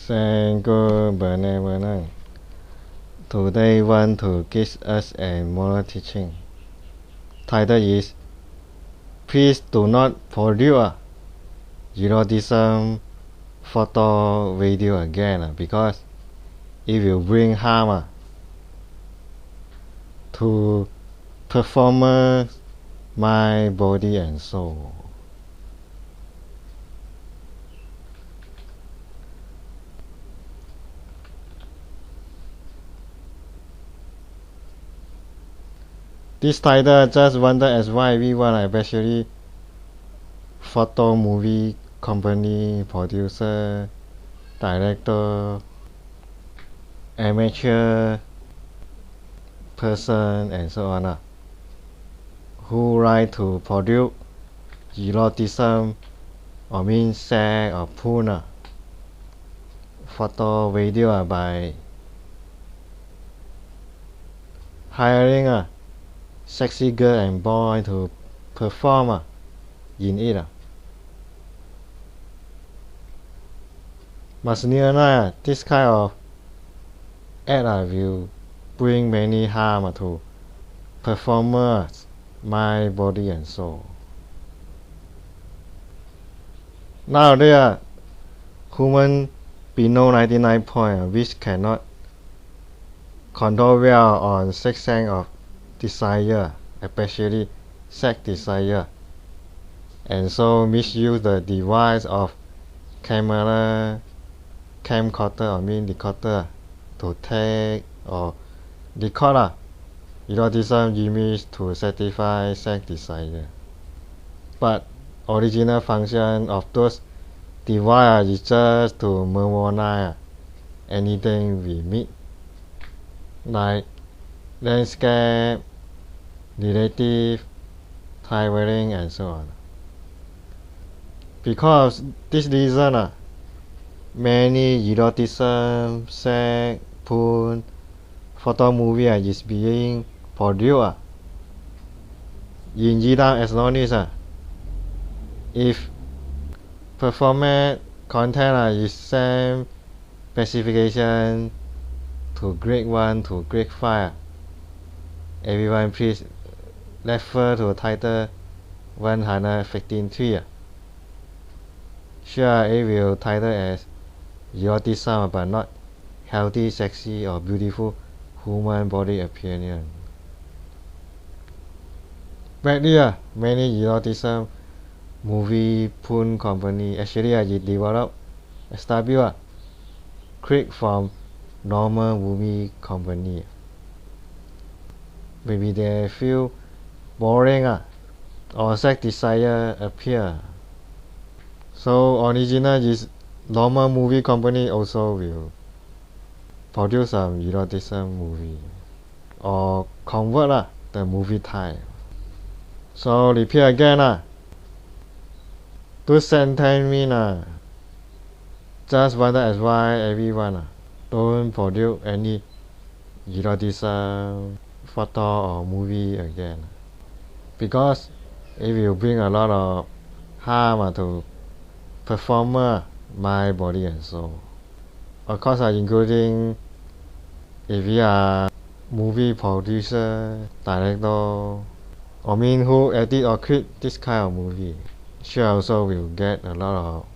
Thank you, Bernard. Today want to give us a moral teaching. Title is Please do not produce eroticism photo video again because it will bring harm to performer, mind, body and soul. This title just wonder as why everyone, especially photo movie company, producer, director, amateur person and so on who like to produce eroticism or mean sex or porn photo video by hiring a sexy girl and boy to perform in it. Must realize this kind of act will bring many harm to performers, mind, body and soul. Nowadays, human below 99 point which cannot control well on sex of desire, especially sex desire, and so misuse the device of camera, camcorder or mean recorder to take or record eroticism image to satisfy sex desire. But original function of those devices is just to memorize anything we meet, like landscape, relative, traveling and so on. Because this reason many eroticism, sex, porn, photo movie is being produced in Iran as long as if performance content is same specification to grade 1 to grade 5. Everyone please refer to title 153. Sure, it will title as eroticism but not healthy, sexy or beautiful human body appearance. But many eroticism movie porn company actually develop established quick from normal movie company. Maybe they feel boring or sex desire appear. So original is normal movie company also will produce some eroticism movie or convert the movie type. So repeat again this sentence mean just wonder as why everyone don't produce any eroticism photo or movie again, because it will bring a lot of harm to performer, mind, body and soul. Of course including if we are movie producer, director, or mean who edit or create this kind of movie, sure also will get a lot of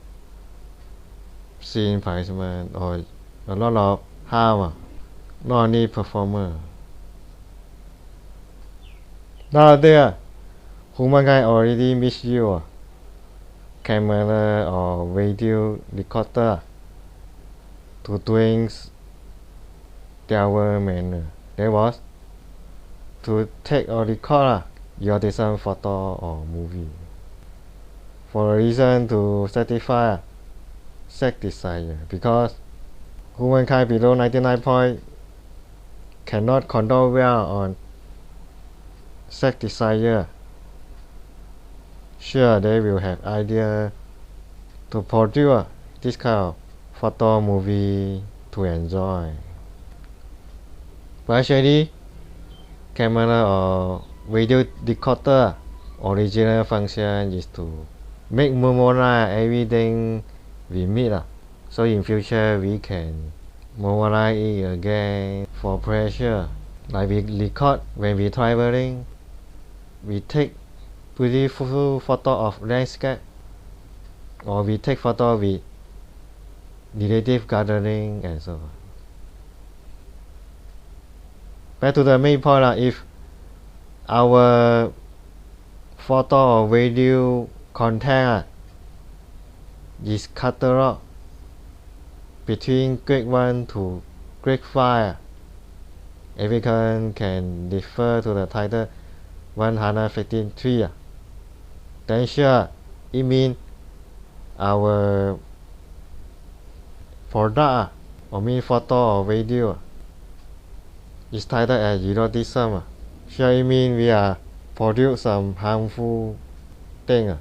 scene placement or a lot of harm, not only performer. Nowadays, humankind already misuse camera or video recorder to doing their manner. That was to take or record eroticism photo or movie for a reason to satisfy sex desire, because humankind below 99 point cannot control well on sex desire. Sure, they will have idea to produce this kind of photo movie to enjoy. But actually, camera or video recorder original function is to make memorize everything we meet So in future we can mobilize it again for pressure. Like we record when we traveling, we take beautiful photo of landscape, or we take photo with relative gathering and so on. Back to the main point, if our photo or video content is catalog between grade 1 to grade 5, everyone can refer to the title 153. Then sure, it means our product or mean photo or video is titled as eroticism. Sure, it means we are produce some harmful thing,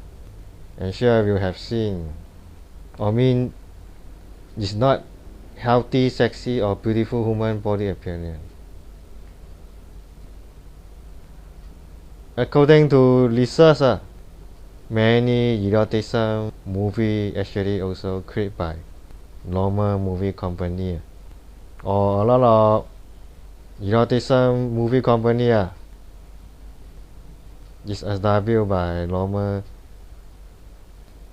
and sure you have seen, or mean it's not healthy, sexy or beautiful human body appearance. According to research, many eroticism movie actually also created by normal movie company, or a lot of eroticism movie company is established by normal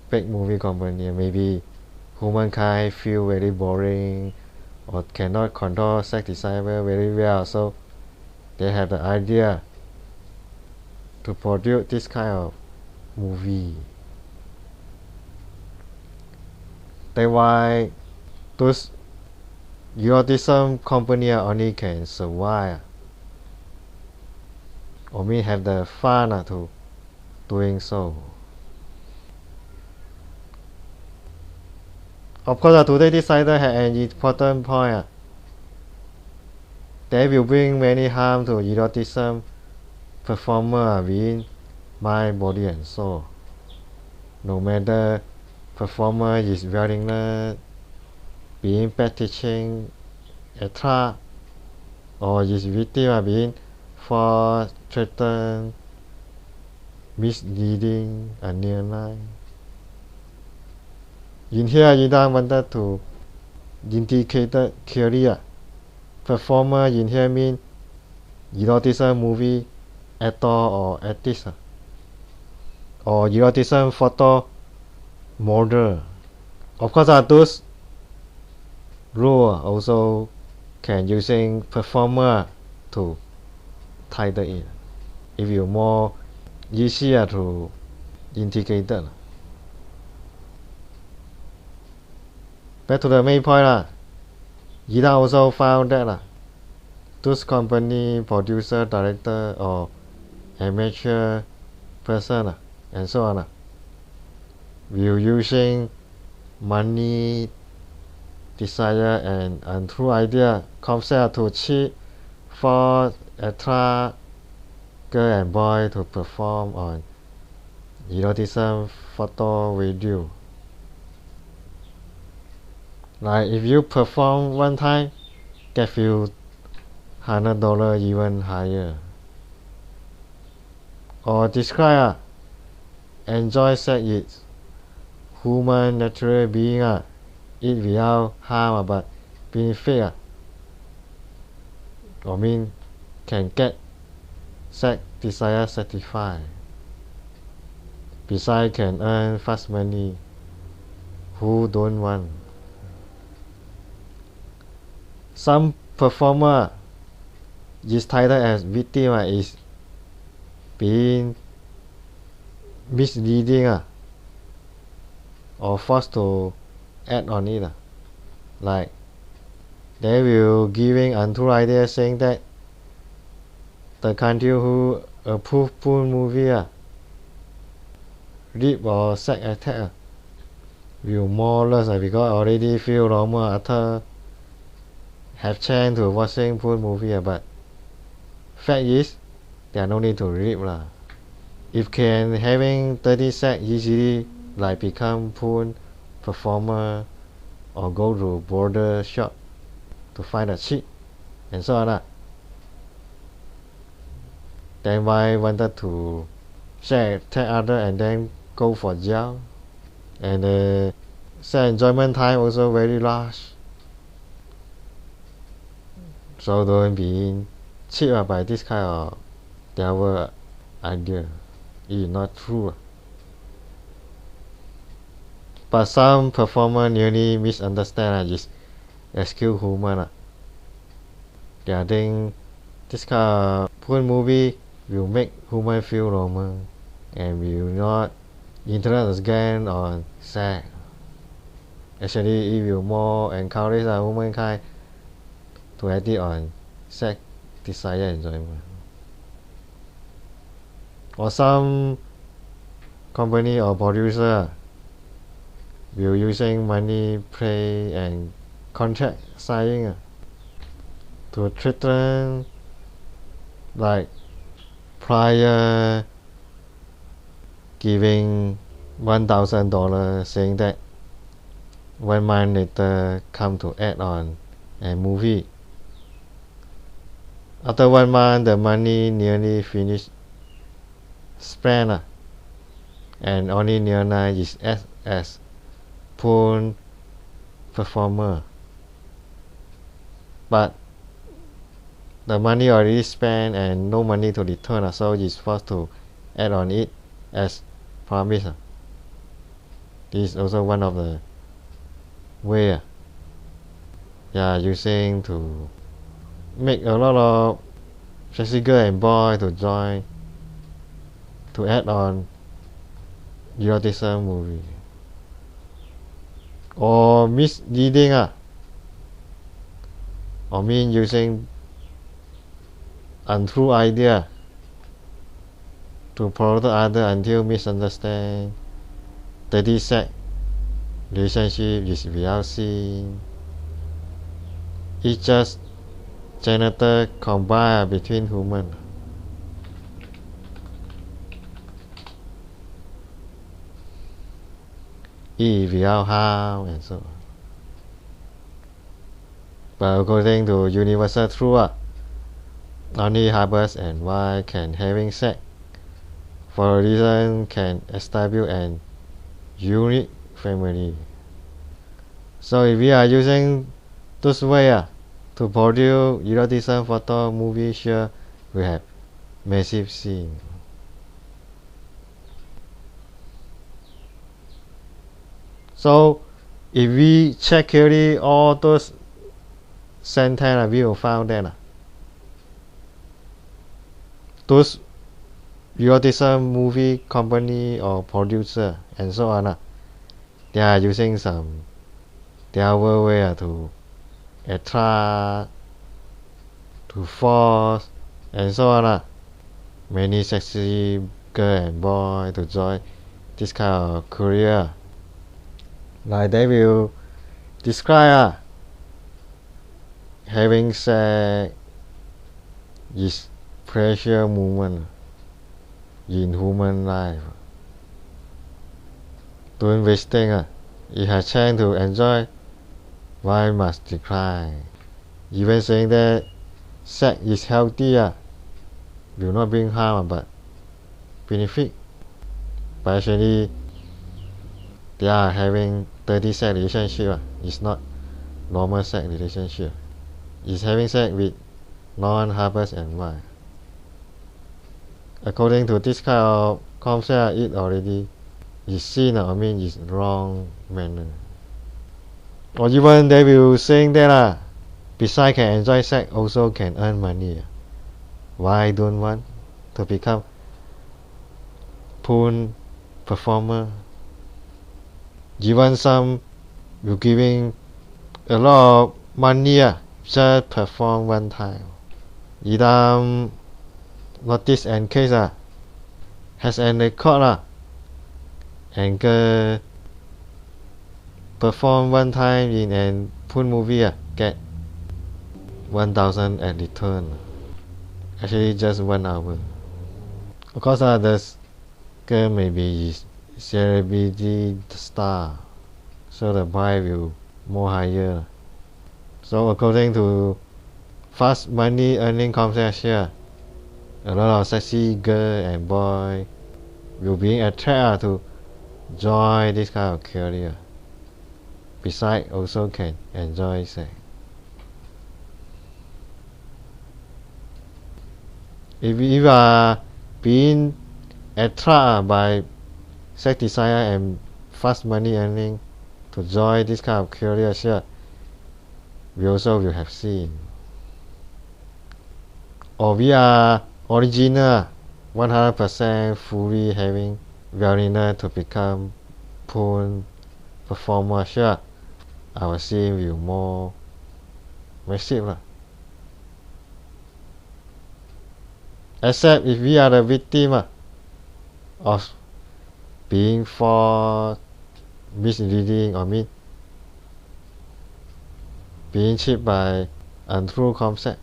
big movie company. Maybe humankind feel very boring or cannot control sex desire very well, so they have the idea to produce this kind of movie. That's why those eroticism company only can survive or may have the fun to doing so. Of course, today this title has an important point. They will bring many harm to eroticism performer within mind, body and soul. No matter performer is willingness, being practicing, etc., or is victim being false, threatened, misleading, and near-line. In here, Ida wanted to indicate clearly performer in here mean eroticism movie actor or artist, or eroticism photo model. Of course, those rules also can using performer to title it. If you more easier to integrate. Back to the main point, Ida also found that those company, producer, director, or amateur person and so on will using money, desire, and untrue idea concept to cheat, force, attract girl and boy to perform on eroticism photo video. Like if you perform one time, get you $100 even higher. Or describe enjoy sex is human natural being it without harm but benefit or mean can get sex desire satisfied. Besides can earn fast money. Who don't want? Some performer is titled as victim is being misleading or forced to act on it. Like they will giving untrue idea saying that the country who approve porn movie rape or sex attack will more or less because already feel normal after have chance to watching porn movie, but fact is there no need to rape If can having 30 sex easily like become porn performer or go to border shop to find a chick and so on then why wanted to share tell other and then go for jail and sex enjoyment time also very large. So don't be cheated by this kind of devil idea. It's not true. But some performer nearly misunderstand this excuse human. They think this kind of porn movie will make human feel normal and will not interest again on sex. Actually, it will more encourage humankind to act on sex desire enjoyment. Or some company or producer will using money, play and contract signing to threaten like prior giving $1,000 saying that 1 month later come to add on a movie. After 1 month the money nearly finished spent and only nearly is as porn performer. But the money already spent and no money to return, so is forced to add on it as promised. This is also one of the way using to make a lot of sexy girl and boy to join to add on eroticism movie. Or misleading or mean using untrue idea to promote other until misunderstand dirty sex relationship is without sin. It's just genital combined between human. It without harm and so on. But according to universal truth, only husband and wife can having sex for a reason can establish an unique family. So if we are using this way to produce eroticism photo movie, sure we have massive sin. So if we check carefully all those sentences, we will find that those eroticism movie company or producer and so on, they are using some devil way to attract, to force and so on many sexy girl and boy to join this kind of career. Like they will describe having sex is precious moment in human life. Don't wasting it has chance to enjoy, why must decline? Even saying that sex is healthy will not bring harm but benefit. But actually they are having dirty sex relationship. It's not normal sex relationship. It's having sex with non-husband and wife. According to this kind of concept, it already is seen, is wrong manner. Or even they will saying that besides can enjoy sex, also can earn money. Why don't want to become porn performer? Even some will giving a lot of money just perform one time. Idam notice and case has an record and perform one time in a porn movie get 1,000 at return. Actually just 1 hour. Of course the girl maybe is celebrity star, so the price will more higher. So according to fast money earning concept here, a lot of sexy girl and boy will be attracted to join this kind of career. besides also can enjoy sex. If you are being attracted by sex desire and fast money earning to join this kind of career, sure, we also will have seen. Or we are original 100% fully having willingness to become porn performer, sure, our scene will more massive. Except if we are the victim of being false, misleading, or being cheated by untrue concept.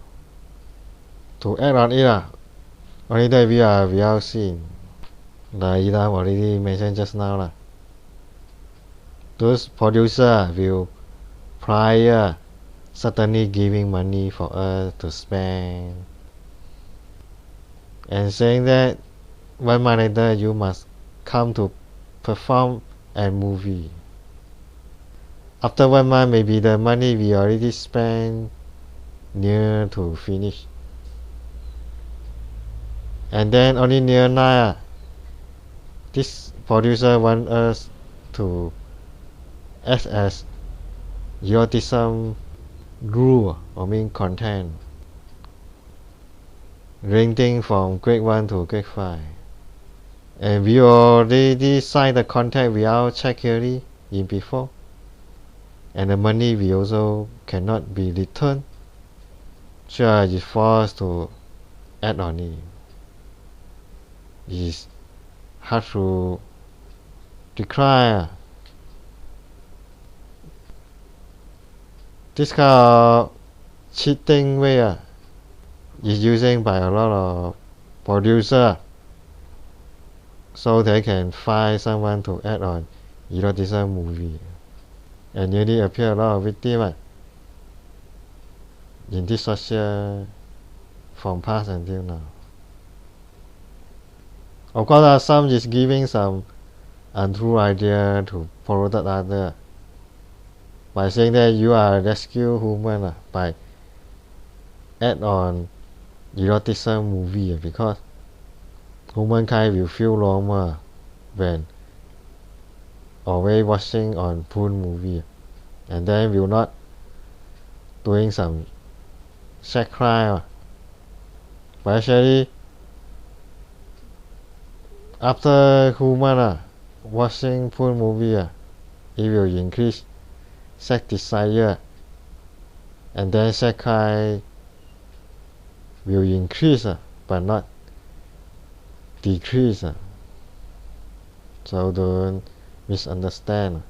To add on it, only that we are without sin. Like Idam already mentioned just now. Those producers will prior certainly giving money for us to spend and saying that 1 month later you must come to perform a movie. After 1 month, maybe the money we already spent near to finish. And then only near now, this producer want us to act as eroticism rule, content, ranging from grade 1 to grade 5. And we already signed the contract without check clearly in before. And the money we also cannot be returned. Sure, is forced to add on it. It's hard to decline. This kind of cheating way is used by a lot of producers so they can find someone to add on eroticism movie. And newly appear a lot of victims in this social from past until now. Of course, some is giving some untrue idea to product other by saying that you are rescue human by add on eroticism movie because humankind will feel normal when always watching on porn movie and then will not doing some sex crime. But actually after human watching porn movie it will increase sex desire and then sex crime will increase but not decrease. So don't misunderstand.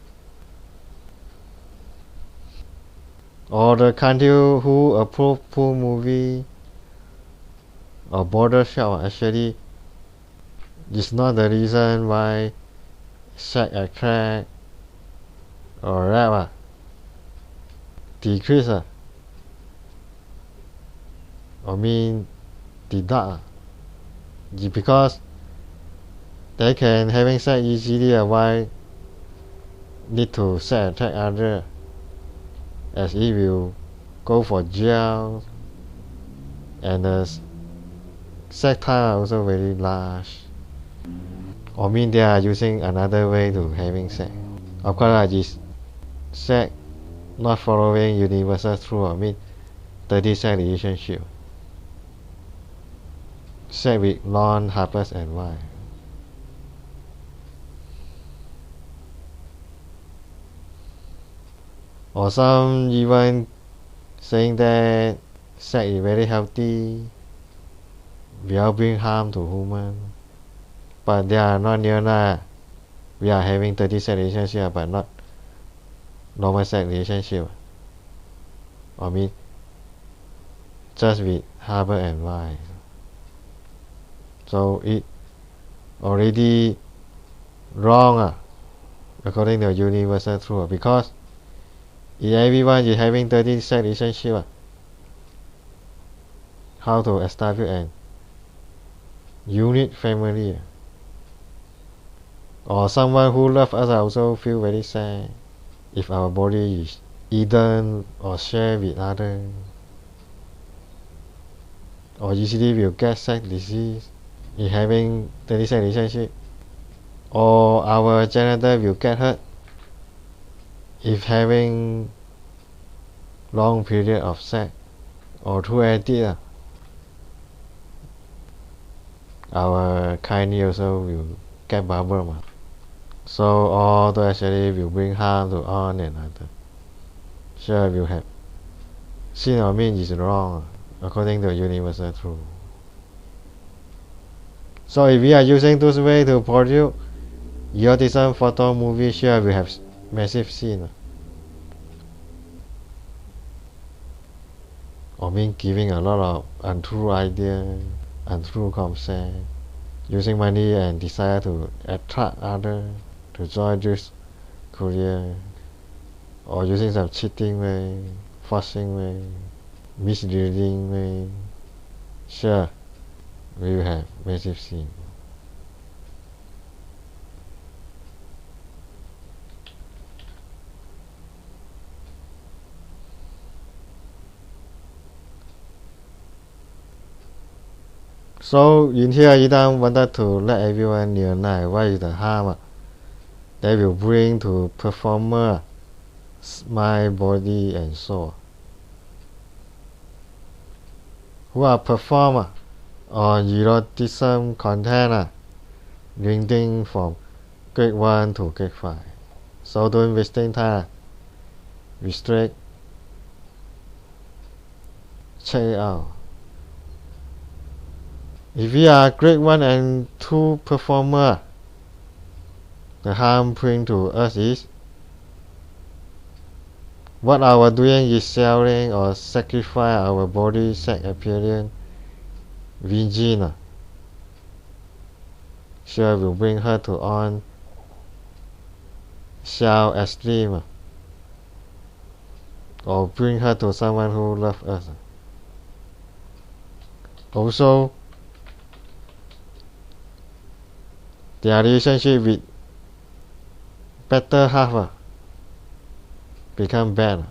Or the country who approve porn movie or border shop actually is not the reason why sex attract or rape decrease deduct because they can having sex easily why need to sex attract other as it will go for jail and the sex time also very large they are using another way to having sex. Of course this sex not following universal truth dirty sex relationship, sex with non-husband and wife. Or some even saying that sex is very healthy without bring harm to human, but they are not near now. We are having dirty sex relationship but not normal sex relationship. Just with husband and wife. So it already wrong according to universal truth because if everyone is having dirty sex relationship, how to establish an unit family? Or someone who loves us also feel very sad if our body is eaten or shared with others, or easily will get sex disease in having same-sex relationship, or our genital will get hurt if having long period of sex, or too active, our kidney also will get problem. So all those actually will bring harm to one another. Sure, will have sin or mean is wrong according to universal truth. So if we are using those way to produce eroticism photo movie, sure we have massive sin. Or mean giving a lot of untrue idea, untrue concept, using money and desire to attract others to join this career, or using some cheating way, forcing way, misleading way, sure we will have massive sin. So in here, Idam wanted to let everyone know what is the harm they will bring to performer, mind, body, and soul. Who are performer on eroticism content, ranging from grade 1 to grade 5. So don't wasting time. Restrict. Check it out. If we are grade 1 and 2 performer, the harm bring to us is what our doing is selling or sacrifice our body, sex appearance, vagina. Sure will bring her to on self-esteem, or bring her to someone who loves us. Also, their relationship with better half become bad.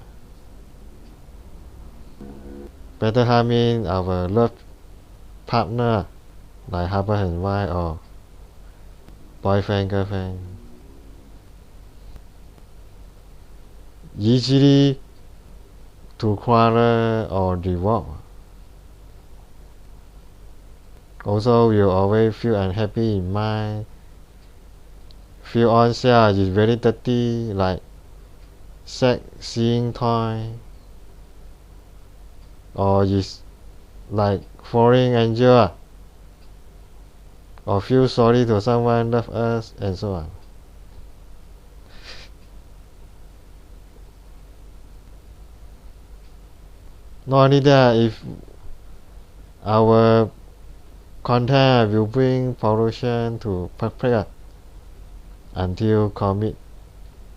Better half means our love partner, like husband and wife, or boyfriend, girlfriend. Easily to quarrel or divorce. Also, you always feel unhappy in mind. Feel on self is very dirty, like sex, seeing toy, or is like falling angel, or feel sorry to someone love us, and so on. Not only that, if our content will bring pollution to public until commit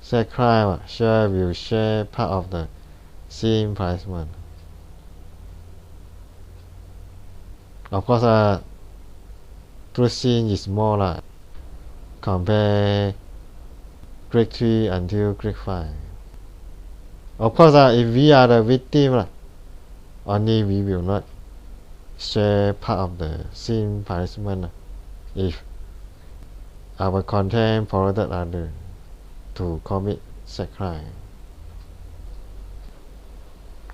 sex crime, sure will share part of the same punishment. Of course, true sin is more like compare grade 3 until grade 5. Of course, if we are the victim, only we will not share part of the sin punishment if our content polluted others to commit sex crime.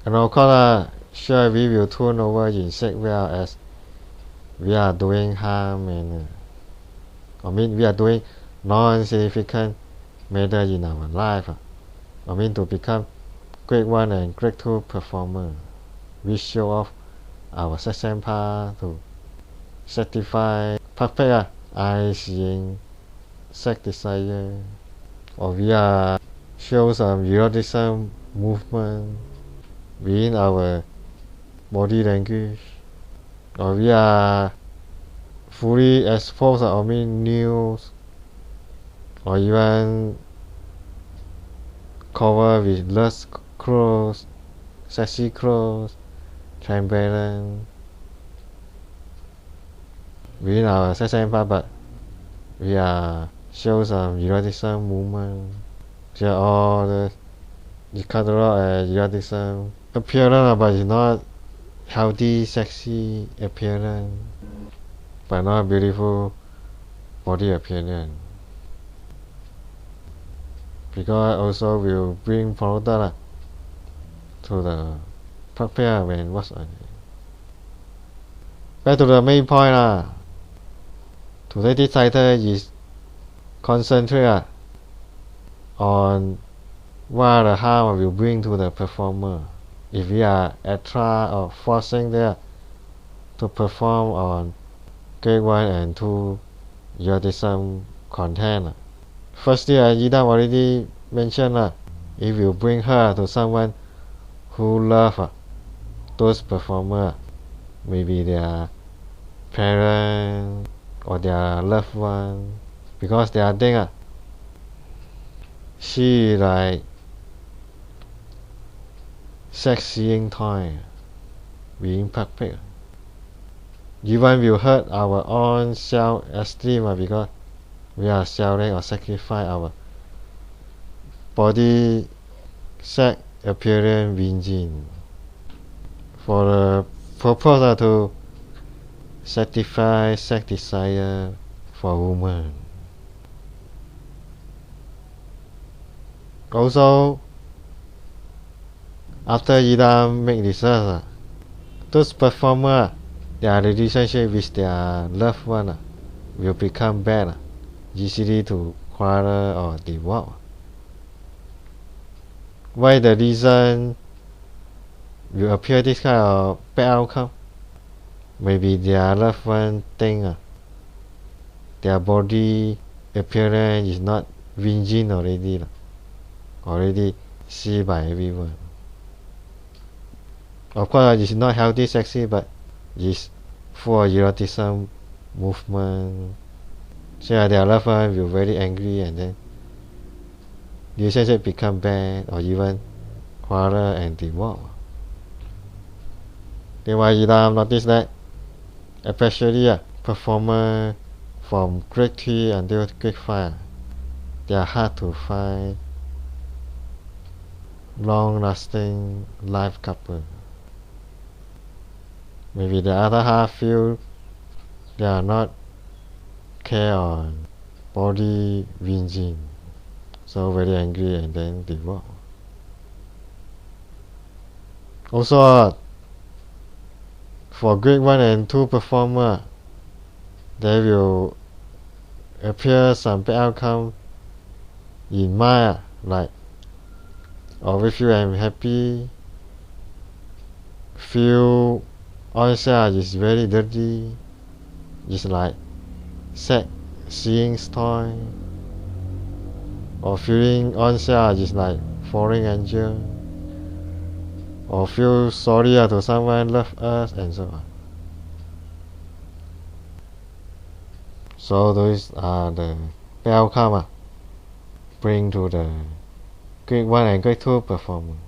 And of course, sure we will turn over in sex well as we are doing harm, and we are doing non-significant matter in our life. To become grade 1 and grade 2 performer. We show off our sex part to satisfy perfect eye-seeing sex desire, or we are show some eroticism movement within our body language, or we are fully exposed news, or even covered with lust clothes, sexy clothes, transparent within our sex part, but we are show some eroticism movement Share all the cultural and eroticism appearance, but it's not healthy, sexy appearance, but not beautiful body appearance. Because also will bring product to the prepare when what's on it. Back to the main point. Today this title is concentrate on what the harm will bring to the performer if we are attract or forcing them to perform on grade 1 and 2 eroticism content. Firstly, Yidam already mentioned it will bring her to someone who love those performers, maybe their parents or their loved one, because they are think she like sex-seeing toy being perfect. Even will hurt our own self-esteem because we are selling or sacrifice our body sex appearance virgin for the purpose to satisfy sex desire for women. Also, after Yidam make research, those performers, their relationship with their loved one will become bad, easily to quarrel or divorce. Why the reason will appear this kind of bad outcome? Maybe their loved one think their body appearance is not virgin already seen by everyone. Of course, it's not healthy, sexy, but it's for eroticism movement. So their loved one will very angry, and then the relationship become bad or even quarrel and divorce. Then why Yidam notice that, especially performer from grade 3 until grade 5, they are hard to find long-lasting life couple. Maybe the other half feel they are not care on body virgin, so very angry and then divorce. Also, for grade 1 and 2 performer, there will appear some bad outcome in mind, like with you I'm happy, feel onset is very dirty, just like sex seeing toy, or feeling onset is like falling angel, or feel sorry to someone love us, and so on. So those are the bad outcome bring to the grade 1 and grade 2 performance.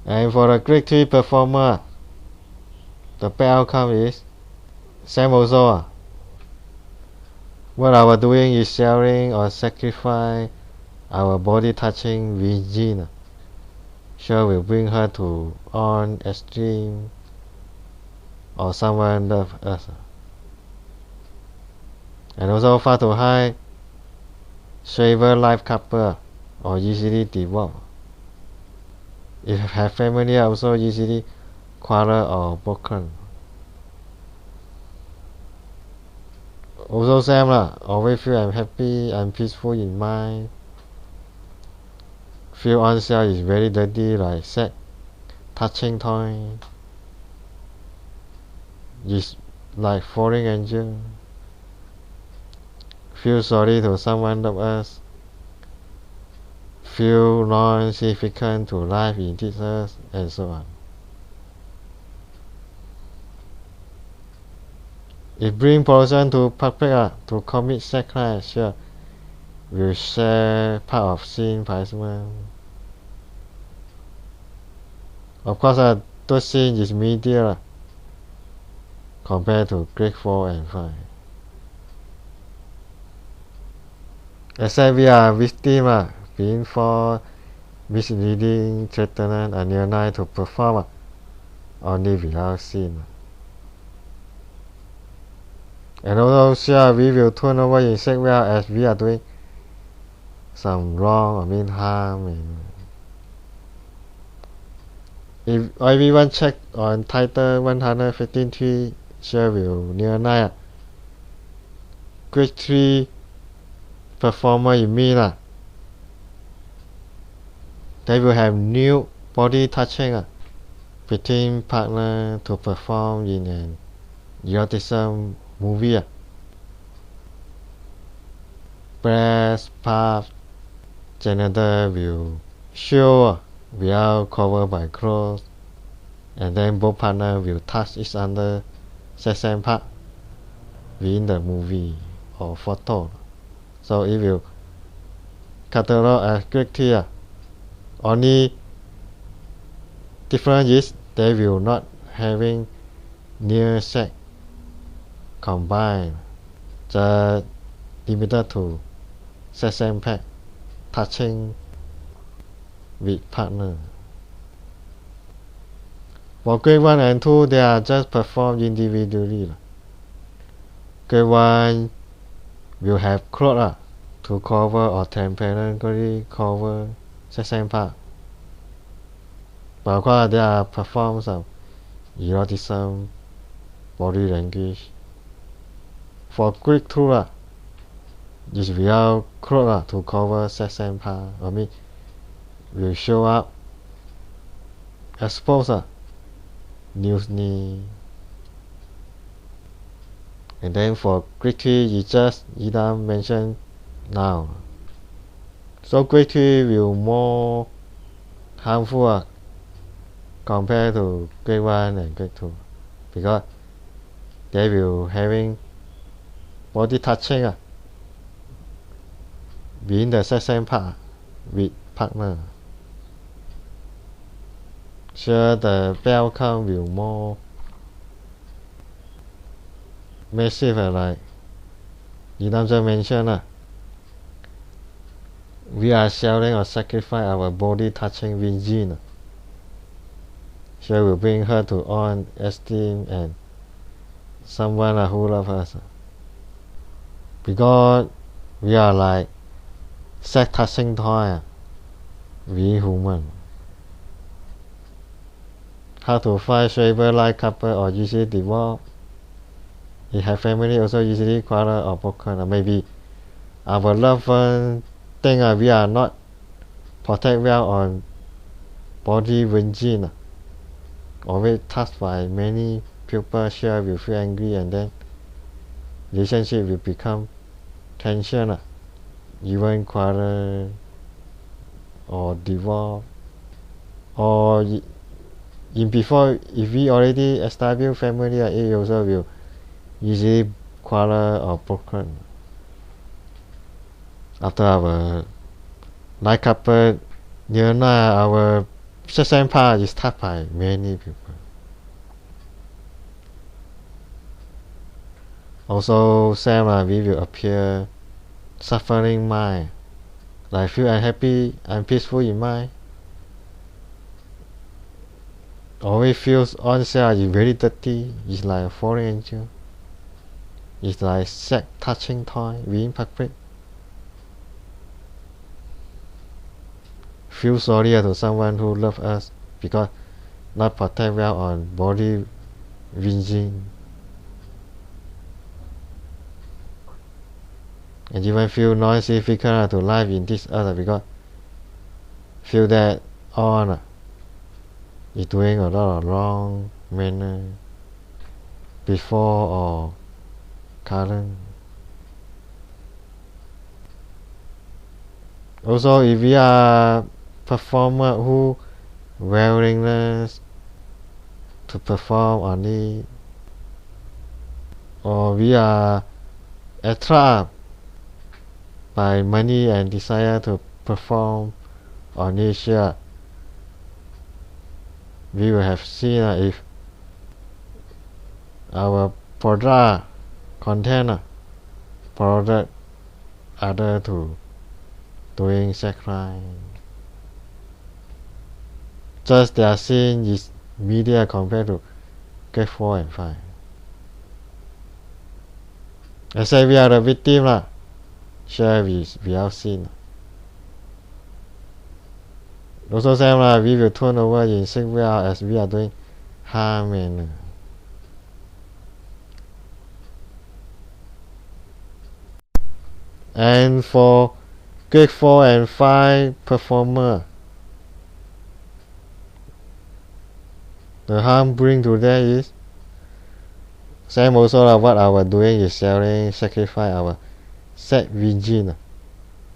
And for the grade 3 performer, the bad outcome is same also. What our doing is sharing or sacrifice our body touching virgin. Sure will bring her to on extreme or someone love us. And also far too high, stable life couple or easily divorce. If have family, also easily quarrel or broken. Also same always feel I'm happy, I'm peaceful in mind. Feel oneself is very dirty, like sex, touching toy. Is like falling angel. Feel sorry to someone of us. Feel non-significant to life in Jesus, and so on. It brings person to public to commit sex crime, sure, will share part of sin punishment. Of course, those sin is media compared to grade 4 and 5. Except we are victim being for misleading, threatened, and near to perform only without sin. And although sure we will turn over in sex well as we are doing some wrong or mean harm. And if everyone check on title 153, sure will near night. Grade 3 performer in me they will have new body touching between partner to perform in an eroticism movie. Breast, part, genital will show without covered by clothes, and then both partners will touch each other sex and part within the movie or photo. So it will catalog as grade 3. Only difference is they will not having near sex combined, just limited to sex and part touching with partner. For grade 1 and 2, they are just performed individually. Grade 1 will have clothes to cover or temporarily cover sex and part. But of course, they are performed some eroticism, body language. For grade 2, is without clothes to cover sex and part. I mean, will show up exposed news knee. And then for grade 3, you just either mention now. So grade 3 will more harmful compared to grade 1 and grade 2, because they will having body touching within the sex and part with partner. Sure, the outcome will more massive, like you just mentioned. We are selling or sacrifice our body touching with gene. Sure will bring her to own esteem and someone who loves us. Because we are like sex touching toy, we human. How to find stable like couple or usually divorce. If have family also usually quarrel or broken. Or maybe our loved one think we are not protect well on body with gene. Always touched by many people, sure will feel angry, and then relationship will become tension, even quarrel or divorce. Or in before, if we already established family, it also will usually quarrel or broken. After our life couple near our sex and part is touched by many people. Also, same we will appear suffering mind, like feel unhappy, unpeaceful in mind. Always feels on self is very dirty, it's like a fallen angel. It's like sex touching toy within public. Feel sorry to someone who loves us because not protect well on body whinging. And even feel not significant to life in this earth because feel that on is doing a lot of wrong manner before or current. Also, if we are performer who willingness to perform only, or we are attracted by money and desire to perform on nature, we will have seen if our product content product other to doing sex crime. Just their scene is media compared to grade 4 and 5. I say we are the victim sure we have seen. Also same we will turn over in sick way as we are doing harm and for grade 4 and 5 performer, the harm bring to them is same also what our doing is selling sacrifice our sex virgin.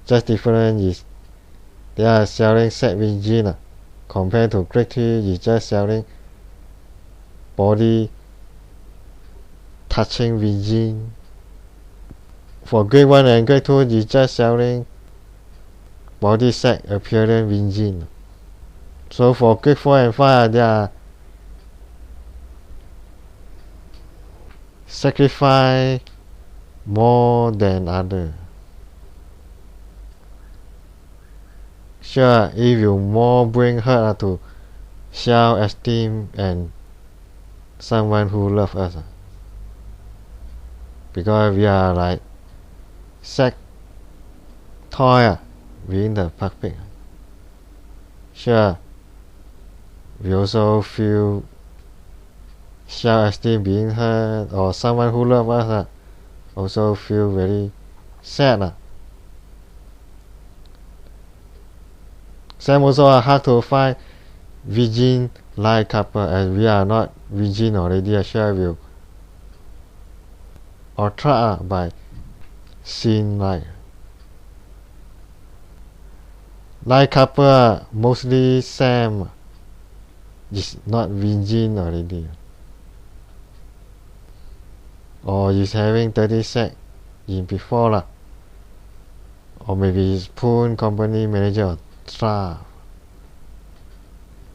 Just different is they are selling sex virgin compared to grade 3 is just selling body touching virgin. For grade 1 and grade 2 is just selling body sex appearance virgin. So for grade 4 and 5 they are sacrifice more than other. Sure, if you more bring her to self-esteem and someone who love us, because we are like sex toy within the public. Sure, we also feel self-esteem being hurt, or someone who love us also feel very sad. Same also hard to find virgin like couple as we are not virgin already. Sure will attract by seeing like couple mostly same is not virgin already, or is having dirty sex in before or maybe his pool company manager or staff,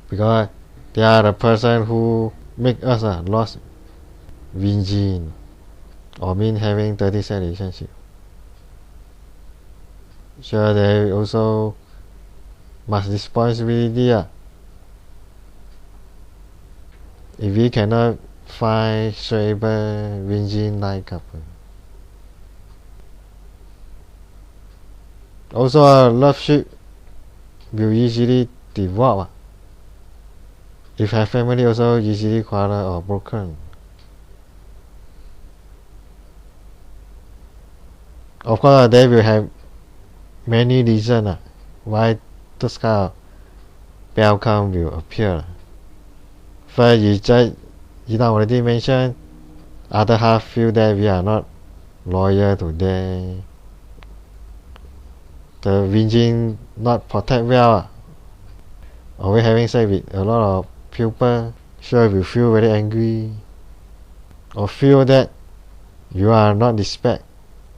because they are the person who make us lost virgin or mean having dirty sex relationship. Sure, they also must responsibility if we cannot find stable virgin like couple. Also love ship will easily divorce if her family also easily quarrel or broken. Of course they will have many reasons why this kind of outcome will appear. First is just you already mentioned, other half feel that we are not loyal to them, the virgin not protect well, always having sex with a lot of people. Sure will feel very angry, or feel that you are not respect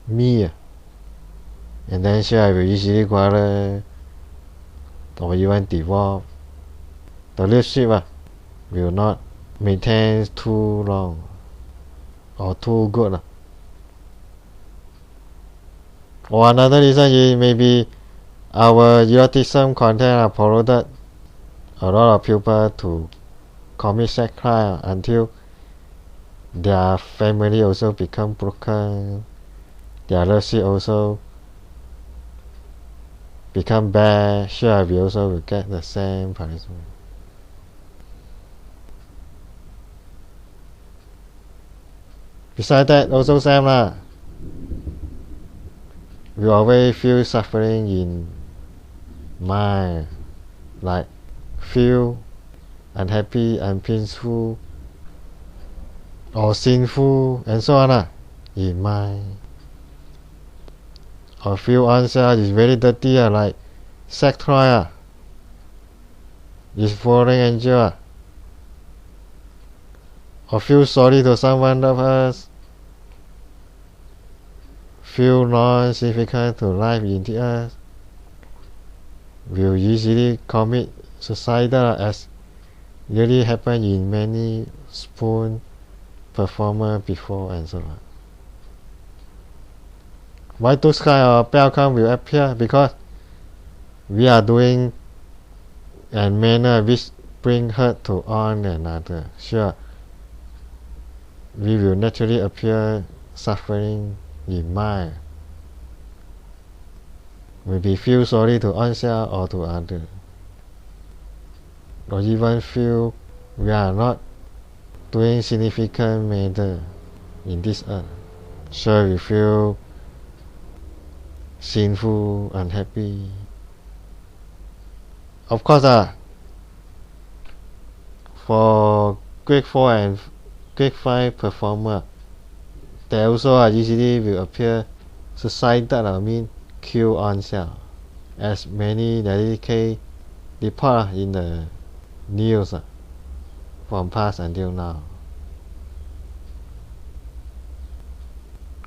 me, and then sure I will easily quarrel or even divorce. The relationship will not maintain too long or too good. Or another reason is maybe our eroticism content polluted a lot of people to commit sex crime until their family also become broken, their relationship also become bad. Sure, we also will get the same punishment. Besides that, also same we always feel suffering in mind, like feel unhappy and painful or sinful and so on in mind, or feel oneself is very dirty like sex toy is falling angel, or feel sorry to someone of us, feel non-significant to life in the earth, will easily commit suicide as really happen in many spoon performer before and so on. Why those kind of bad outcome will appear? Because we are doing a manner which bring hurt to one another. Sure, we will naturally appear suffering in mind. Maybe feel sorry to oneself or to others. Or even feel we are not doing significant matter in this earth. Sure, we feel sinful, unhappy. Of course, for grade 4 and grade 5 performer, they also usually will appear suicidal, I mean kill oneself, as many dedicated report in the news from past until now.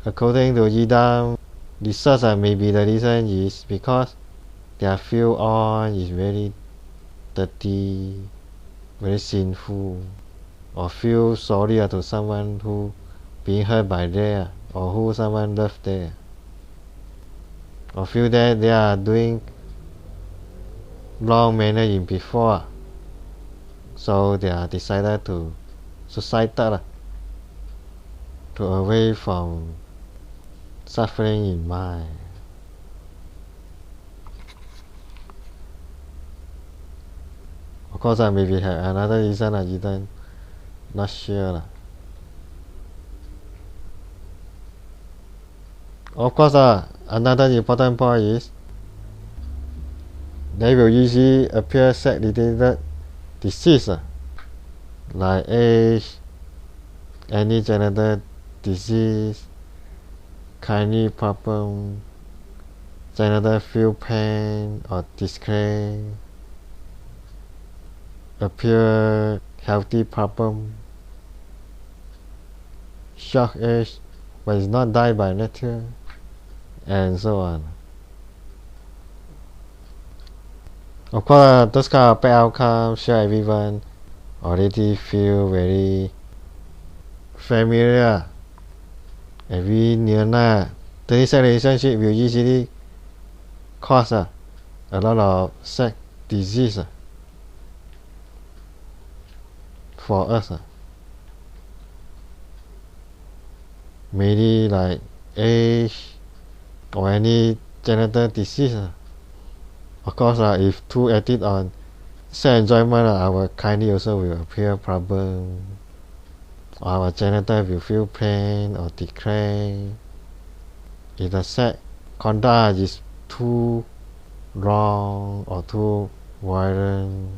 According to Yidam research, maybe the reason is because their feel on is very dirty, very sinful, or feel sorry to someone who being hurt by there, or who someone left there, or feel that they are doing wrong manner in before, so they are decided to suicidal to away from suffering in mind. Of course, maybe have another reason you don't not sure. Of course, another important point is they will usually appear sex-related disease like AIDS, any genital disease, kidney problem, genital feel pain or disgrace, appear healthy problem, shock age but it's not die by nature, and so on. Of course, those kind of bad outcomes, sure everyone already feel very familiar. Every near sex relationship will usually cause a lot of sex disease for us. Maybe like AIDS or any genital disease. Of course, if too active on sex enjoyment, our kidney also will appear problem. Our genital will feel pain or decay. If the sex conduct is too wrong or too violent,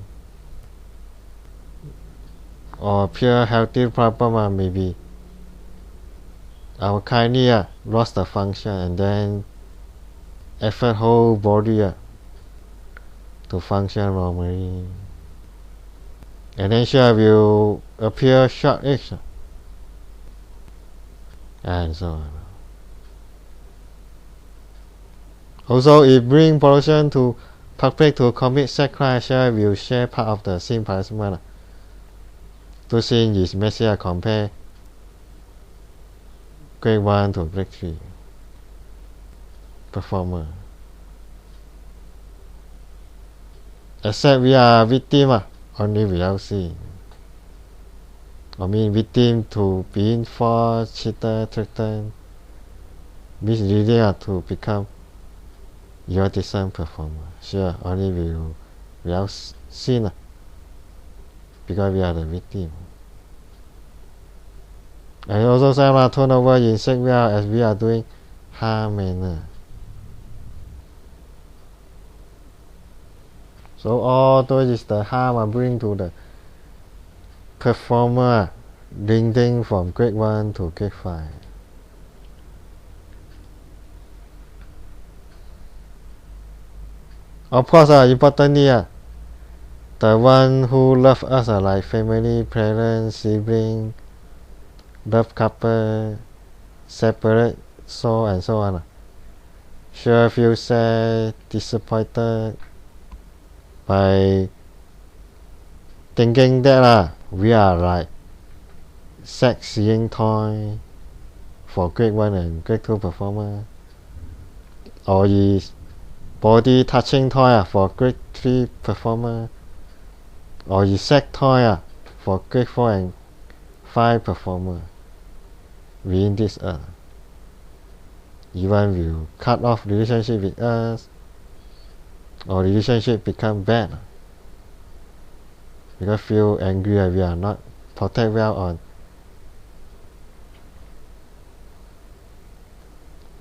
or pure healthy problem, maybe our kidney lost the function and then affect whole body to function normally, and then sure will appear short age and so on. Also, if bring person to public to commit sex crime, sure will share part of the same punishment. To see is messier compare grade 1 to grade 3 performer. Except we are victim only without seeing. I mean victim to being forced, cheated, threatened, misleading to become eroticism performer. Sure, only we without seen because we are the victim. And also some turnover in sex as we are doing harm manner. So all those is the harm I bring to the performer ranging from grade 1 to grade 5. Of course, importantly, the one who love us like family, parents, sibling, love couple, separate, so and so on. Sure feel sad, disappointed by thinking that we are like sex seeing toy for grade 1 and grade 2 performer, or is body touching toy for grade 3 performer, or is sex toy for grade 4 and 5 performer within this earth. Even will cut off relationship with us, or relationship become bad because feel angry and we are not protect well on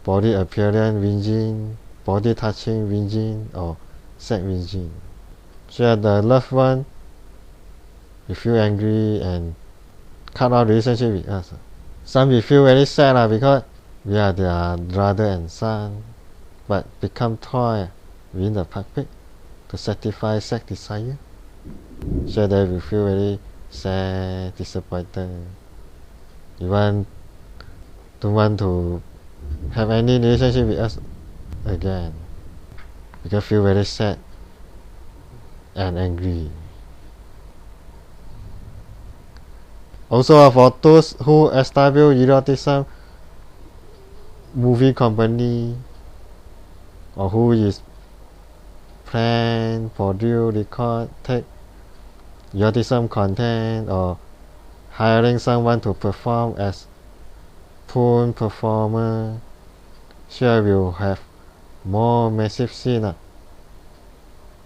body appearance whinging, body touching whinging, or sex whinging. So the loved one will feel angry and cut off relationship with us. Some will feel very sad because we are their brother and son, but become toy within the public to satisfy sex desire. So they will feel very sad, disappointed. Even don't want to have any relationship with us again because feel very sad and angry. Also, for those who establish eroticism movie company, or who is plan, produce, record, take eroticism content, or hiring someone to perform as porn performer, sure will have more massive scene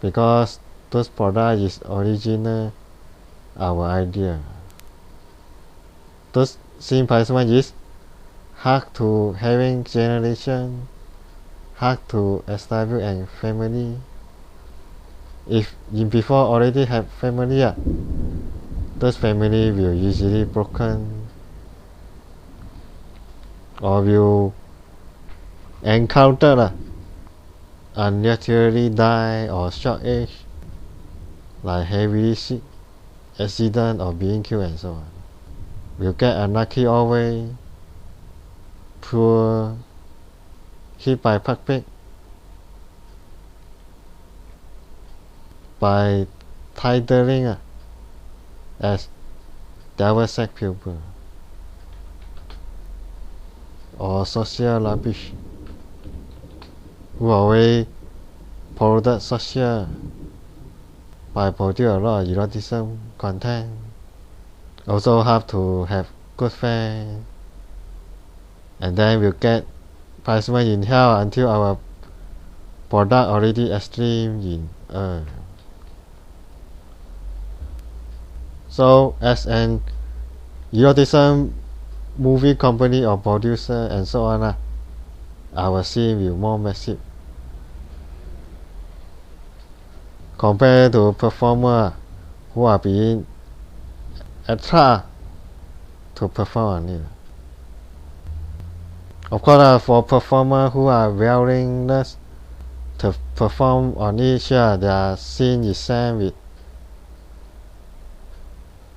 because those product is original our idea. Those scene placement is hard to having generation, hard to establish a family. If you before already have family, those family will easily broken, or will encounter unnaturally die or short age, like heavy sick, accident or being killed and so on. Will get unlucky always, poor, hit by public, by titling as devil sex pupil, or social rubbish, who always polluted social by producing a lot of eroticism content. Also have to have good friends, and then we'll get placement in hell until our product already extreme in earth. So as an eroticism movie company or producer and so on, our scene will more massive compared to performer who are being attracted to perform on it. Of course, for performer who are willingness to perform on it, sure their scene is same with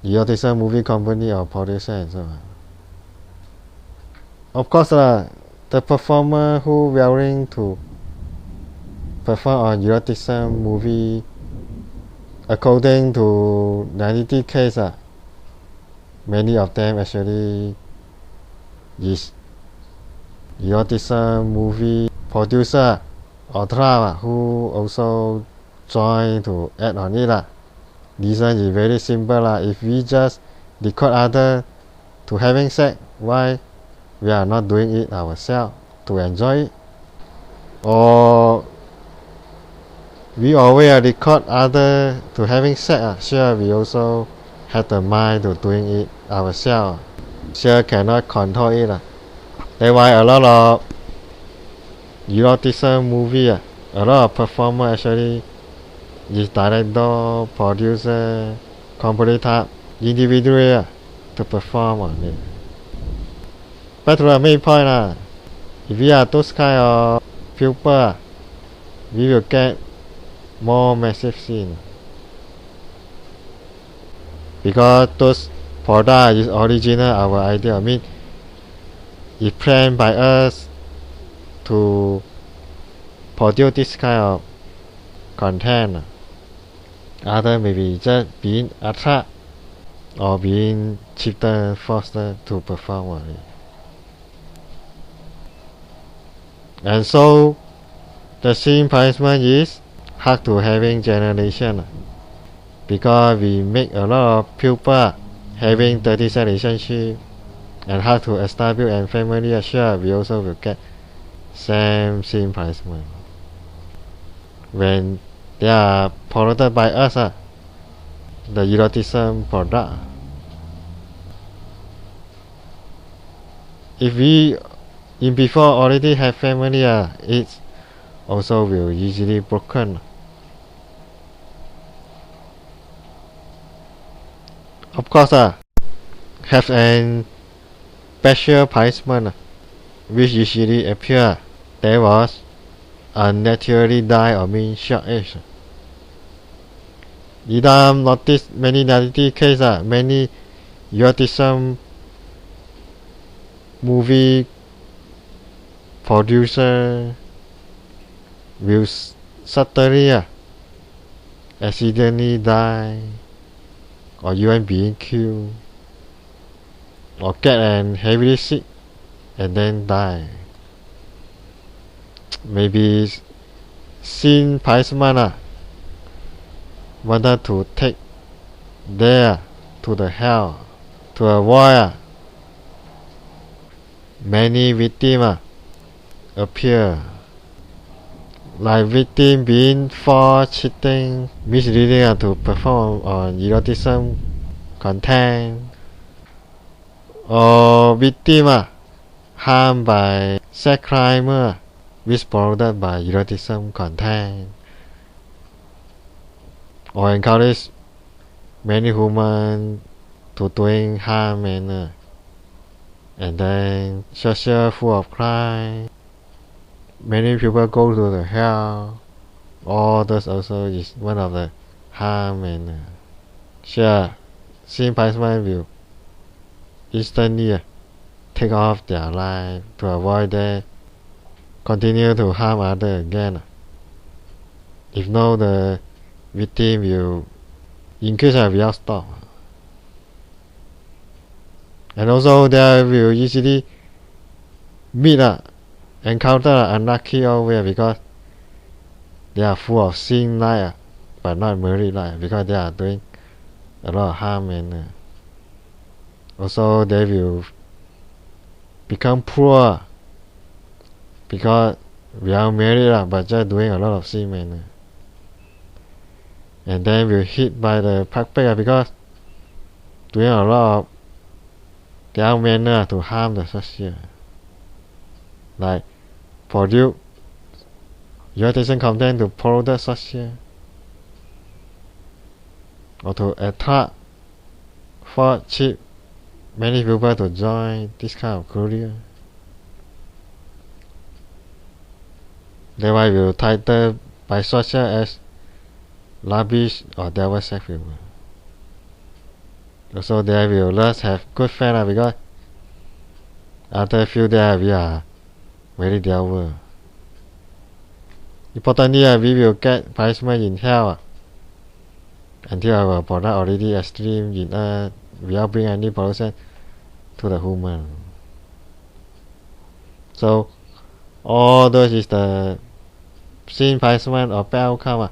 eroticism movie company or producer and so on. Of course, the performer who willing to perform on eroticism movie, according to 90 case, many of them actually is eroticism movie producer or trial who also join to add on it. Reason is very simple. If we just record other to having sex, why we are not doing it ourselves to enjoy it? Or we always record other to having sex, sure we also have the mind to doing it ourselves, sure cannot control it. That's why a lot of eroticism movie, a lot of performer actually is director, producer, composer, individual to perform on it. But to the main point, if we are those kind of people, we will get more massive scene because those product is original our idea. I mean, it's planned by us to produce this kind of content. Other maybe just being attracted or being shifted faster to perform. And so the same punishment is hard to having generation because we make a lot of people having 30 relationship and hard to establish and family assure. We also will get same punishment when they are polluted by us, the eroticism product. If we in before already have family, it also will easily broken. Of course, have an special punishment which usually appear. There was unnaturally die or mean short age. Idam noticed many reality cases, many eroticism movie producer will suddenly accidentally die or even being killed or get and heavily sick and then die. Maybe sin punishment wanted to take there to the hell to avoid many victims appear, like victim being for cheating, misleading to perform on eroticism content, or victim harmed by sex crime which promoted by eroticism content, or encourage many humans to doing harm and then social full of crime. Many people go to the hell. All this also is one of the harm and sure, sin punishment will instantly take off their life to avoid they continue to harm others again. If not, the victim will increase and will stop. And also they will easily meet encounter unlucky always because they are full of sin life but not married life because they are doing a lot of harm and also they will become poor because we are married but just doing a lot of sin and then will hit by the public because doing a lot of their manner to harm the social, like produce eroticism content to promote the social or to attract for cheap many people to join this kind of career. That's why we will title by social as lavish or devil sex people. Also they will less have good friends because after a few days we are very devil. Importantly, we will get punishment in hell until our product already extreme in earth without bringing any pollution to the human. So all those is the sin punishment or bad outcome,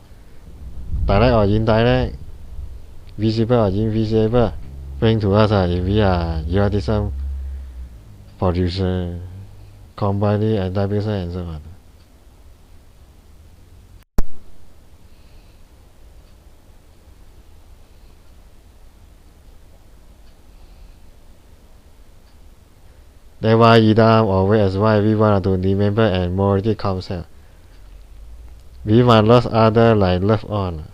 direct or indirect, visible or invisible, bring to us if we are eroticism producer, company and distributor and so on. That's why Idam always why we want to remember and morality concept. We must love others like love on,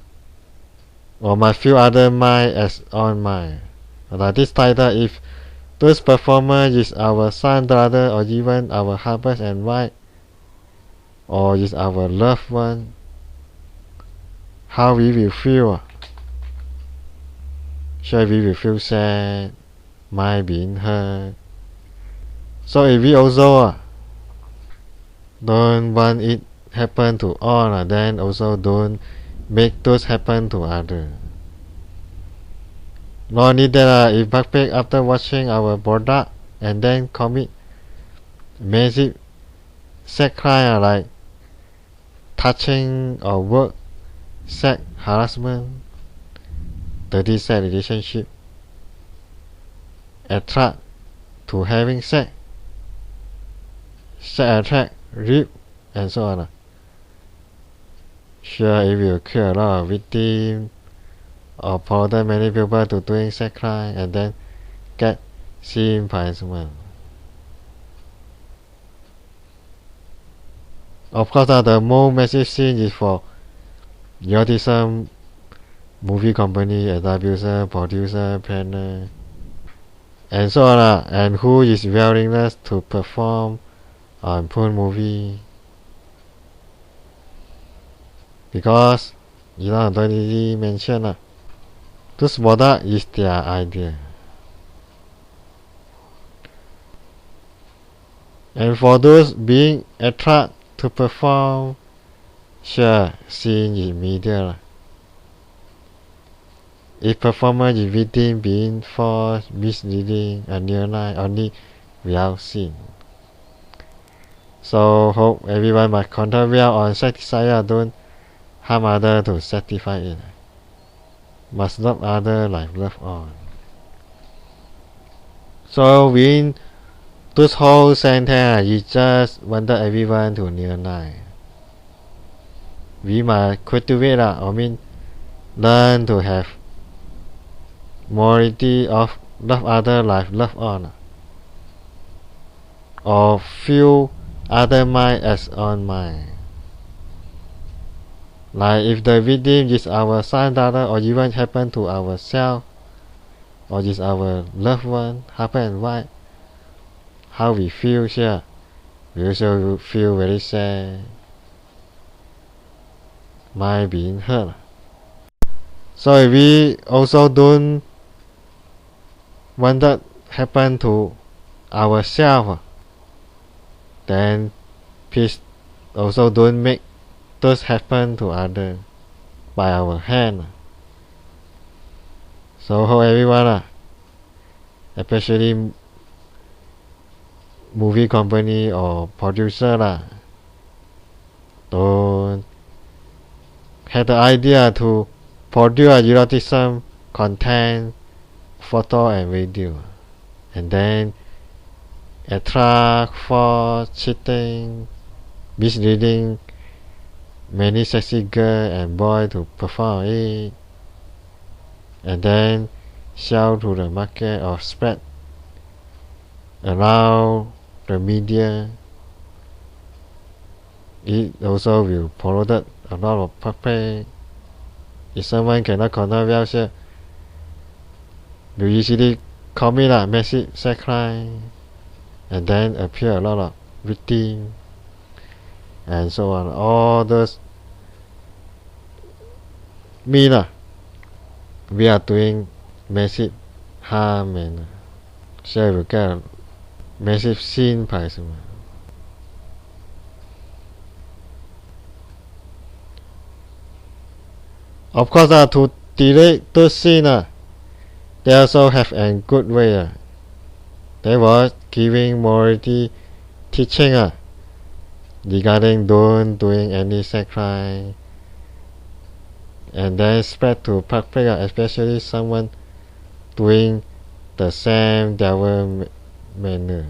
or must feel other mind as on mind. Like this title, if this performer is our son, brother, or even our husband and wife, or is our loved one, how we will feel? Sure, we will feel sad, mind being hurt. So if we also don't want it happen to all, then also don't make those happen to others. No need that if backpack after watching our product and then commit massive sex crime like touching or work sex harassment, dirty sex relationship, attract to having sex attract, rape, and so on. Sure, it will kill a lot of victims or promote many people to doing sex crime and then get seen punishment. Of course, the most massive sin is for eroticism, movie company, distributor, producer, planner, and so on. And who is willingness to perform on porn movie? Because you don't already mention this product is their idea. And for those being attracted to perform, sure, seen in media. If performance is victim being false, misleading, and near lie, only without sin. So hope everyone might control well on sex desire, don't harm others to satisfy it. Must love others like love on. So within this whole sentence, you just wanted everyone to near lie. We must cultivate learn to have morality of love other like love on, or feel other mind as on mind. Like if the victim is our son, daughter, or even happen to ourselves, or is our loved one, happen why? How we feel here? We also feel very sad. Mind being hurt. So if we also don't want that happen to ourselves, then please also don't make those happen to others by our hand. So hope everyone, especially movie company or producer, don't have the idea to produce eroticism content, photo and video, and then attract for cheating, misleading many sexy girls and boys to perform it, and then sell to the market or spread around the media. It also will promote a lot of public. If someone cannot control well, sure, will usually commit a massive sex crime and then appear a lot of victims and so on. All those mean we are doing massive harm and sure will get a massive sin punishment. Of course, to delete those sin, they also have a good way. They was giving morality teaching regarding don't doing any sex crime, and then spread to public, especially someone doing the same devil manner.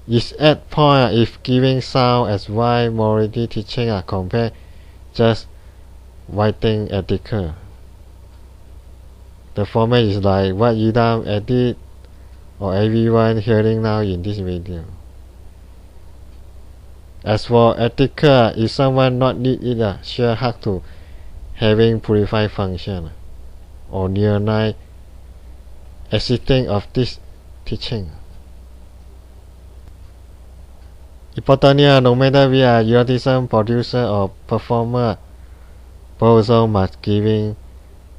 It's at point if giving sound as why morality teaching compare just writing article. The format is like what you done edit or everyone hearing now in this video. As for article, if someone not need it, sure have to having purified function or near night existing of this teaching. Importantly, no matter we are eroticism producer or performer, both also must giving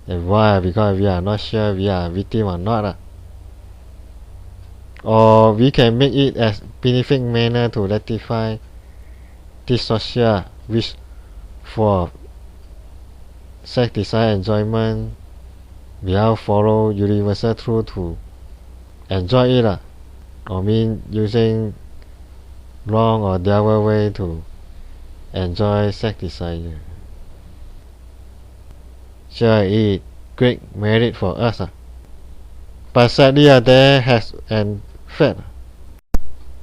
advice because we are not sure we are victim or not. Or we can make it as benefic manner to rectify this social wish for sex desire enjoyment without follow universal truth to enjoy it, or mean using wrong or the other way to enjoy sex desire. Sure, it great merit for us, but sadly there has an fact.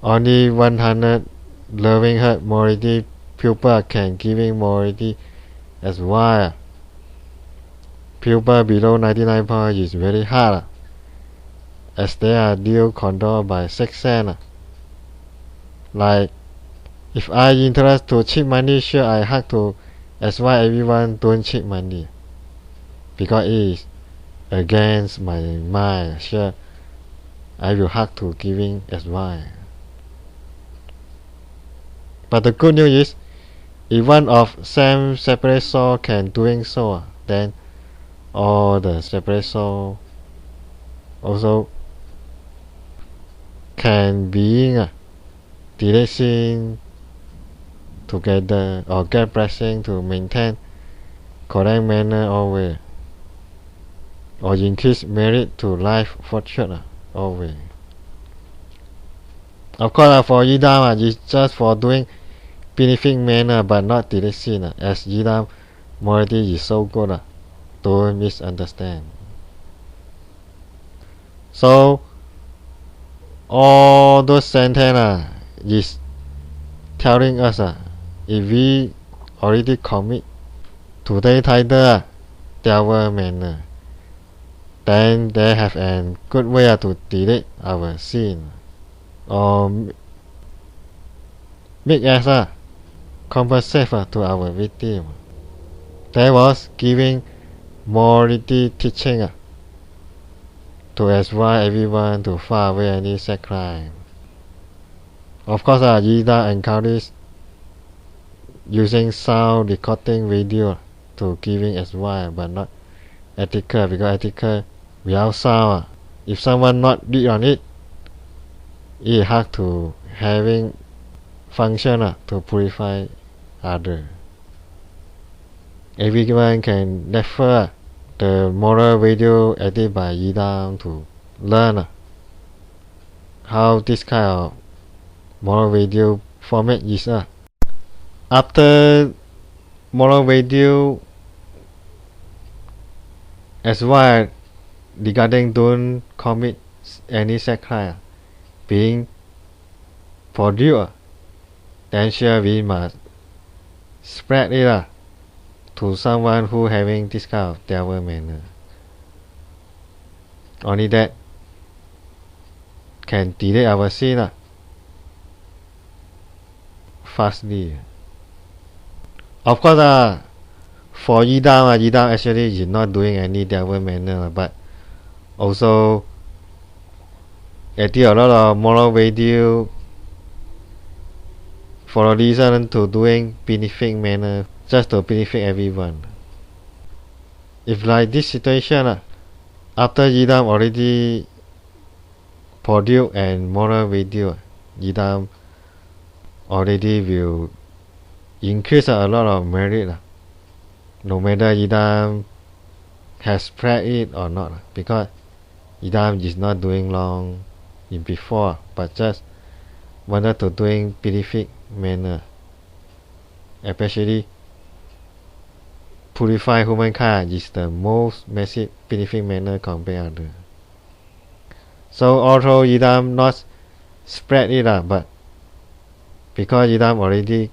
Only 100 loving heart morality pupil can giving morality as well. Pupil below 99 point is very hard, as they are deal controlled by sex sense. Like, if I interest to cheat money, sure I have to advise everyone don't cheat money, because it is against my mind. Sure, I will have to giving advice. But the good news is, if one of same separate soul can doing so, then all the separate soul also can being directing together or get blessing to maintain correct manner always, or increase merit to life fortune always. Of course, for Yidam, it's just for doing benefic manner but not direction, as Yidam morality is so good. Don't misunderstand. So all those sentences is telling us if we already commit to the title devil manner, then they have a good way to delete our sin, or make us compensate to our victim. That was giving morality teaching to advise everyone to far away any sex crime. Of course, Yida encourages using sound recording video to giving advice, but not ethical, because ethical without sound, if someone not read on it, it has to having function to purify others. Everyone can refer the moral video edited by Yidam to learn how this kind of moral video format is. After moral video as well regarding don't commit any sex crime being produced, then sure we must spread it to someone who having this kind of devil manner. Only that can delay our sin fastly. Of course, for Yidam actually is not doing any devil manner, but also edit a lot of moral video for a reason to doing benefic manner, just to benefit everyone. If like this situation, after Yidam already produce and moral video, Yidam already will increase a lot of merit, no matter Yidam has spread it or not, because Yidam is not doing wrong in before, but just wanted to doing benefic manner, especially purify humankind is the most massive benefic manner compared to others. So although Yidam not spread it, but because Yidam already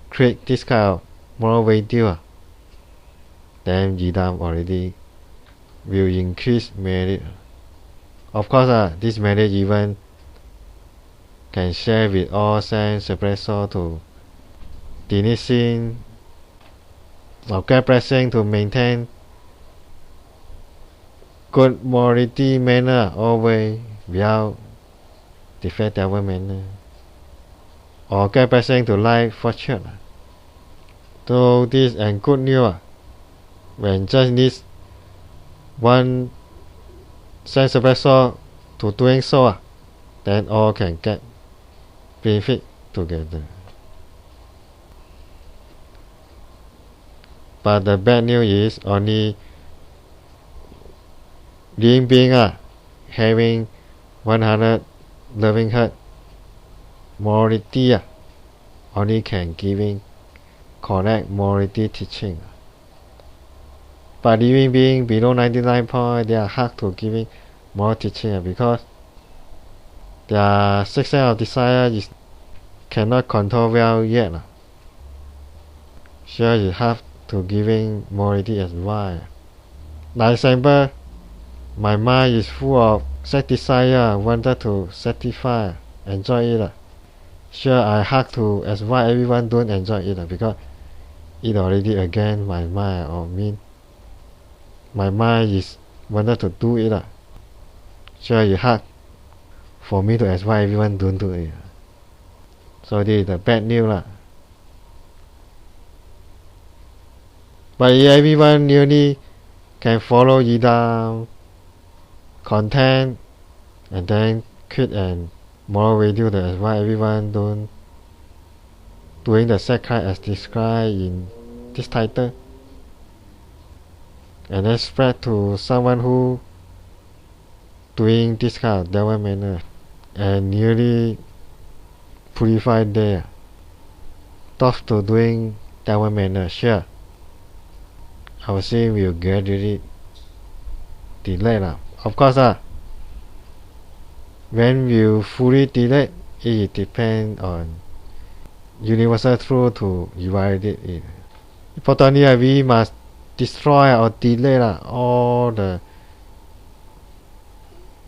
create this kind of moral video, then Yidam already will increase merit. Of course, this merit even can share with all sense separate soul to delete sin or get blessing to maintain good morality manner always without defect devil manner, or get blessing to life fortune. So this and good news, when just needs one sensible soul to doing so, then all can get benefit together. But the bad news is only living being having 100 loving heart morality only can giving correct morality teaching. But living being below 99 point, they are hard to giving moral teaching because their sixth sense of desire is cannot control well yet. So you have to giving morality as well. Like example, my mind is full of sex desire, wanted to satisfy, enjoy it. Sure, I have to as why everyone don't enjoy it because it already against my mind or mean my mind is wanted to do it. Sure, you have for me to as why everyone don't do it. So this is the bad news. But everyone nearly can follow Yidam content and then quit and moral video that's why everyone don't doing the sex crime as described in this title and then spread to someone who doing this kind of devil manner and nearly purified there thoughts to doing devil manner. Sure, I would say we'll gradually delay of course when you fully delete it depends on universal truth to evaluate it. Importantly, we must destroy or delete all the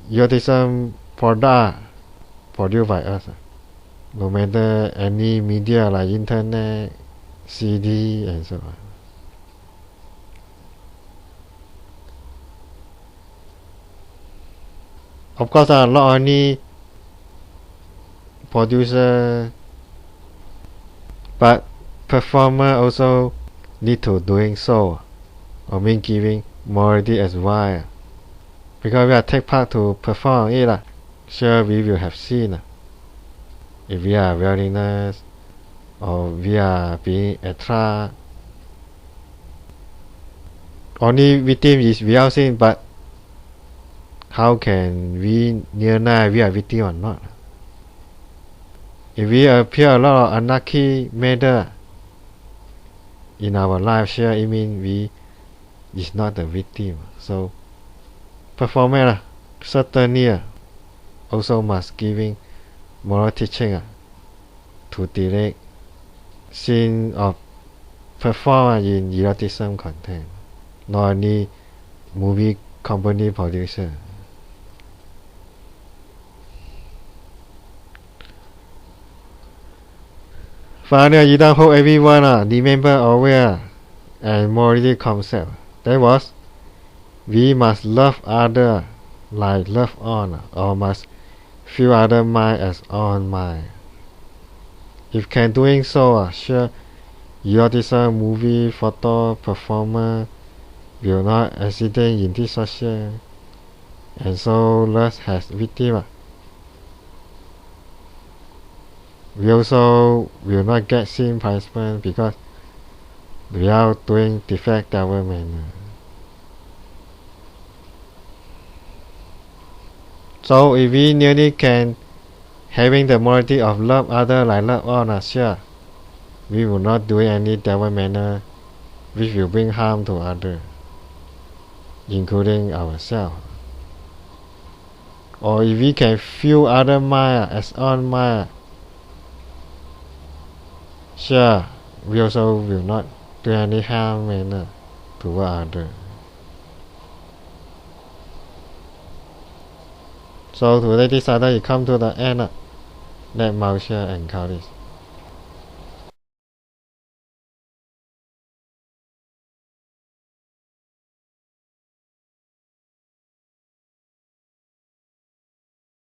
eroticism product produced by us, no matter any media like internet, CD and so on. Of course, not only producer but performer also need to doing so or mean giving morality as well because we are take part to perform it. Sure, we will have seen if we are willingness or we are being attracted. Only victim is without sin, but how can we deny we are victim or not? If we appear a lot of unlucky matter in our life, sure, it means we is not the victim. So performer certainly also must giving moral teaching to direct sin of performance in eroticism content, not only movie company producer. Finally, you don't hope everyone remember aware and morality concept. That was, we must love other like love on, or must feel other mind as on mind. If can doing so, sure, eroticism movie photo performer will not accident in this social, and so less has victim. We also will not get sin punishment because we are doing defect our manner. So if we nearly can having the morality of love other like love all, sure, we will not do any devil manner which will bring harm to others, including ourselves. Or if we can feel other mind as on mind, sure, we also will not do any harm manner to others. So today this other you come to the end. Let Mao share and Kauris.